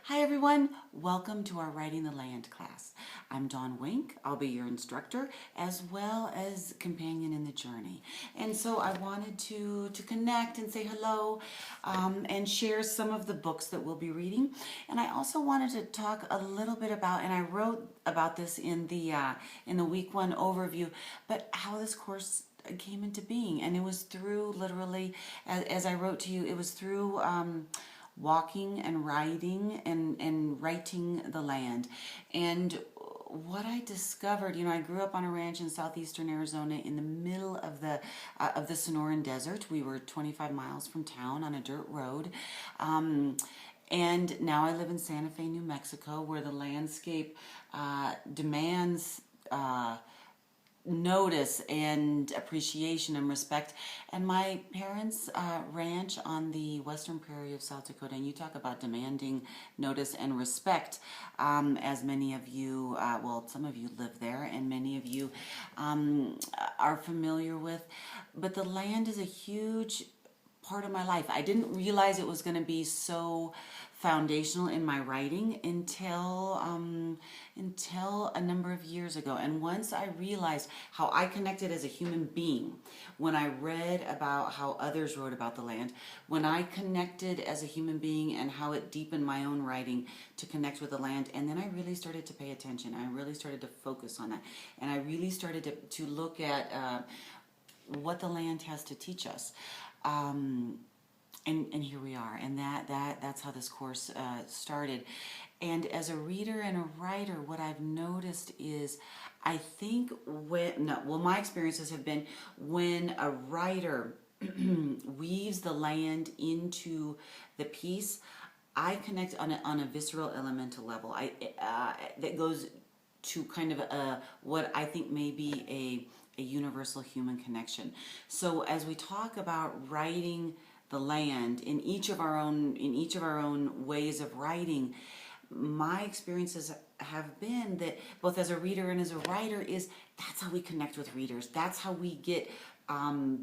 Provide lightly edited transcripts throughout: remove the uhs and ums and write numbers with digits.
Hi everyone, welcome to our Writing the Land class. I'm Dawn Wink, I'll be your instructor as well as companion in the journey. And so I wanted to connect and say hello and share some of the books that we'll be reading. And I also wanted to talk a little bit about, and I wrote about this in the week one overview, but how this course came into being. And it was through literally, as I wrote to you, it was through walking and riding and writing the land. And what I discovered, I grew up on a ranch in southeastern Arizona in the middle of the Sonoran Desert. We were 25 miles from town on a dirt road. And now I live in Santa Fe, New Mexico, where the landscape demands notice and appreciation and respect. And my parents' ranch on the western prairie of South Dakota, and you talk about demanding notice and respect, as many of you, well, some of you live there and many of you are familiar with. But the land is a huge part of my life. I didn't realize it was going to be so foundational in my writing until a number of years ago. And once I realized how I connected as a human being, when I read about how others wrote about the land, when I connected as a human being and how it deepened my own writing to connect with the land, and then I really started to pay attention. I really started to focus on that. And I really started to look at what the land has to teach us. And here we are, and that's how this course started. And as a reader and a writer, what I've noticed is, I think my experiences have been when a writer weaves the land into the piece, I connect on a visceral, elemental level. That goes to kind of what I think may be a universal human connection. So as we talk about writing the land in each of our own ways of writing, my experiences have been that both as a reader and as a writer is that's how we connect with readers. That's how we get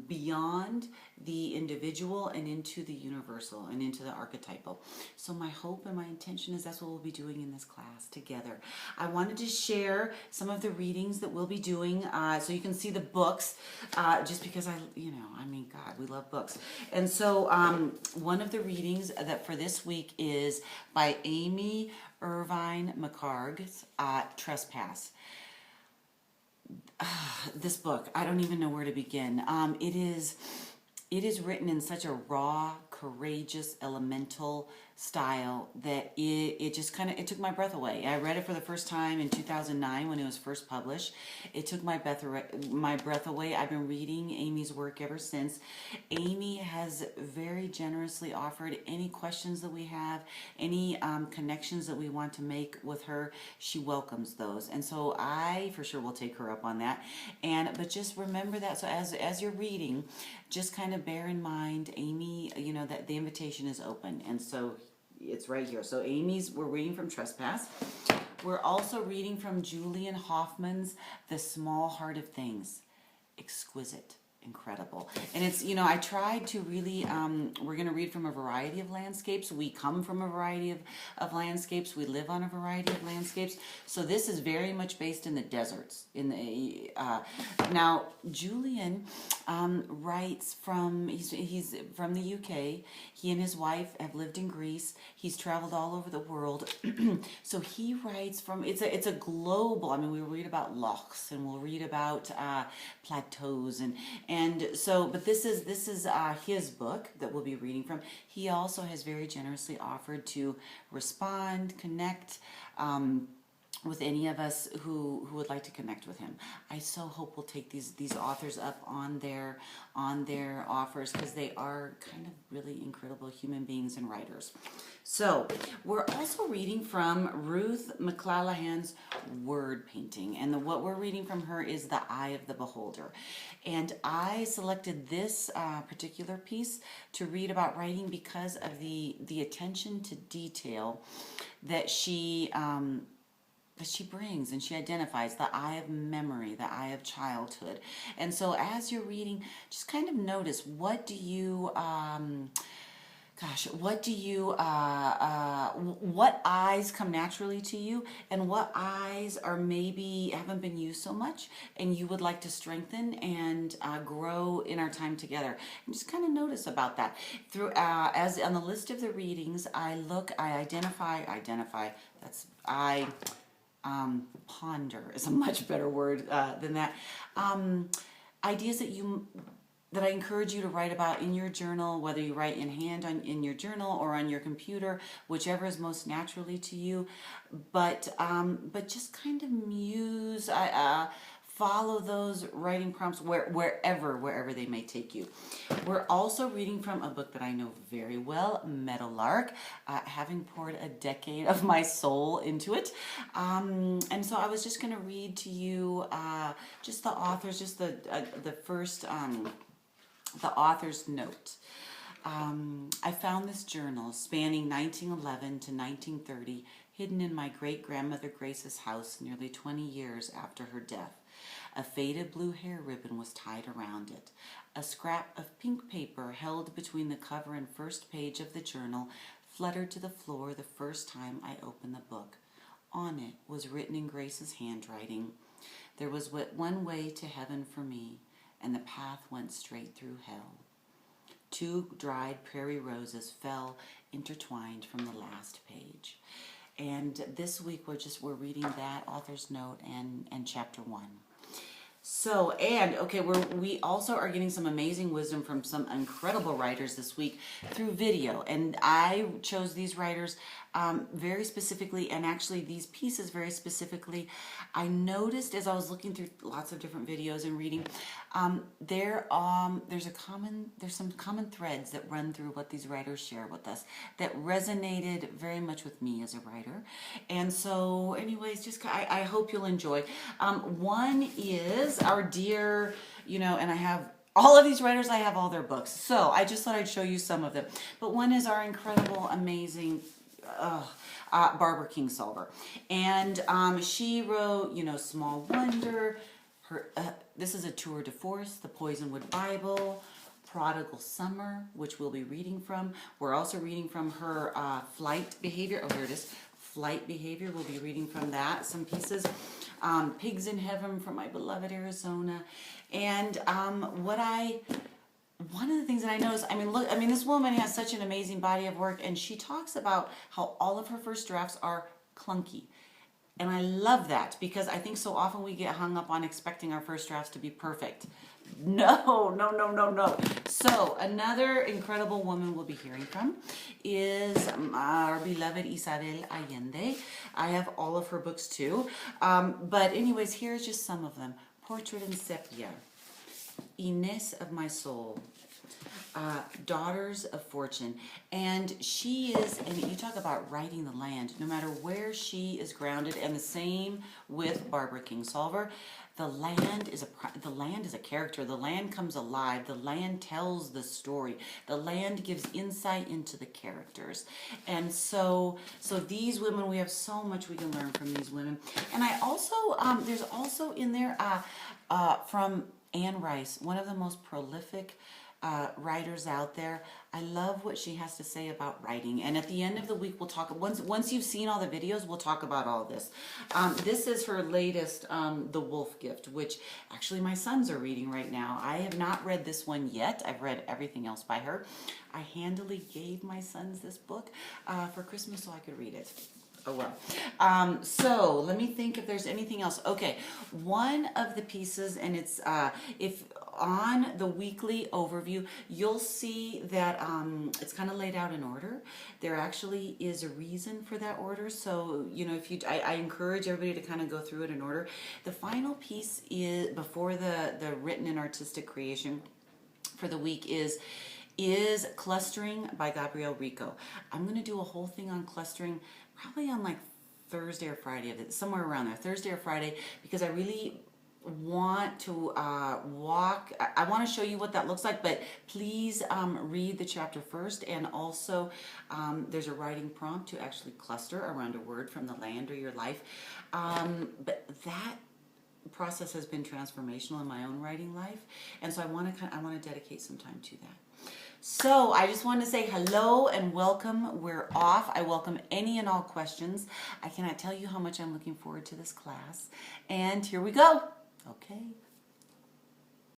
beyond the individual and into the universal and into the archetypal. So my hope and my intention is that's what we'll be doing in this class together. I wanted to share some of the readings that we'll be doing so you can see the books, just because God, we love books. And so one of the readings that for this week is by Amy Irvine McHarg's Trespass. This book, I don't even know where to begin. It is written in such a raw, courageous, elemental style that it just kind of, it took my breath away. I read it for the first time in 2009 when it was first published. It took my breath away. I've been reading Amy's work ever since. Amy has very generously offered any questions that we have, any connections that we want to make with her. She welcomes those, and so I for sure will take her up on that. But just remember that. So as you're reading, just kind of bear in mind, Amy, that the invitation is open, and so it's right here. So we're reading from Trespass. We're also reading from Julian Hoffman's The Small Heart of Things. Exquisite. Incredible. And it's, I tried to really, we're going to read from a variety of landscapes. We come from a variety of landscapes. We live on a variety of landscapes. So this is very much based in the deserts. Now, Julian writes from, he's from the UK. He and his wife have lived in Greece. He's traveled all over the world. So he writes from, it's a global, we'll read about lochs and we'll read about plateaus but this is his book that we'll be reading from. He also has very generously offered to respond, connect with any of us who would like to connect with him. I so hope we'll take these authors up on their offers, because they are kind of really incredible human beings and writers. So we're also reading from Ruth McClanahan's word painting, and what we're reading from her is The Eye of the Beholder. And I selected this particular piece to read about writing because of the attention to detail that she brings, and she identifies the eye of memory, the eye of childhood. And so as you're reading, just kind of notice, what do you gosh, what do you, what eyes come naturally to you, and what eyes are maybe haven't been used so much, and you would like to strengthen and grow in our time together. And just kind of notice about that. Through as on the list of the readings, I identify. That's ponder is a much better word than that. Ideas that I encourage you to write about in your journal, whether you write in hand in your journal or on your computer, whichever is most naturally to you. But just kind of muse. Follow those writing prompts wherever they may take you. We're also reading from a book that I know very well, Meadowlark, having poured a decade of my soul into it. And so I was just going to read to you just the authors, just the first, the author's note. I found this journal spanning 1911 to 1930, hidden in my great-grandmother Grace's house nearly 20 years after her death. A faded blue hair ribbon was tied around it. A scrap of pink paper held between the cover and first page of the journal fluttered to the floor the first time I opened the book. On it was written in Grace's handwriting, "There was but one way to heaven for me, and the path went straight through hell." 2 dried prairie roses fell intertwined from the last page. And this week we're reading that author's note and chapter 1. So, and okay, we also are getting some amazing wisdom from some incredible writers this week through video. And I chose these writers very specifically, and actually these pieces very specifically. I noticed as I was looking through lots of different videos and reading, there's some common threads that run through what these writers share with us that resonated very much with me as a writer. And so, anyways, I hope you'll enjoy. One is our dear, and I have all of these writers, I have all their books. So I just thought I'd show you some of them. But one is our incredible, amazing Barbara Kingsolver. And she wrote, Small Wonder. This is a tour de force, The Poisonwood Bible, Prodigal Summer, which we'll be reading from. We're also reading from her Flight Behavior. Oh, here it is. Flight Behavior. We'll be reading from that, some pieces. Pigs in Heaven from my beloved Arizona. And one of the things that I noticed, this woman has such an amazing body of work, and she talks about how all of her first drafts are clunky. And I love that, because I think so often we get hung up on expecting our first drafts to be perfect. No. So another incredible woman we'll be hearing from is our beloved Isabel Allende. I have all of her books too. But anyways, here's just some of them. Portrait in Sepia. Inés of My Soul. Daughters of Fortune. And she is, and you talk about writing the land, no matter where she is grounded, and the same with Barbara Kingsolver. The land is a character. The land comes alive. The land tells the story. The land gives insight into the characters. And so these women, we have so much we can learn from these women. And I also, there's also in there from Anne Rice, one of the most prolific writers out there. I love what she has to say about writing. And at the end of the week, we'll talk, once you've seen all the videos, we'll talk about all this. This is her latest, The Wolf Gift, which actually my sons are reading right now. I have not read this one yet. I've read everything else by her. I handily gave my sons this book for Christmas so I could read it. Oh well. So let me think if there's anything else. Okay, one of the pieces, and it's if on the weekly overview, you'll see that it's kind of laid out in order. There actually is a reason for that order. So I encourage everybody to kind of go through it in order. The final piece is before the written and artistic creation for the week is Clustering by Gabrielle Rico. I'm going to do a whole thing on clustering, probably on like Thursday or Friday, somewhere around there, Thursday or Friday, because I really want to I want to show you what that looks like, but please read the chapter first, and also there's a writing prompt to actually cluster around a word from the land or your life. But that process has been transformational in my own writing life, and so I want to dedicate some time to that. So I just want to say hello and welcome. We're off. I welcome any and all questions. I cannot tell you how much I'm looking forward to this class. And here we go. Okay.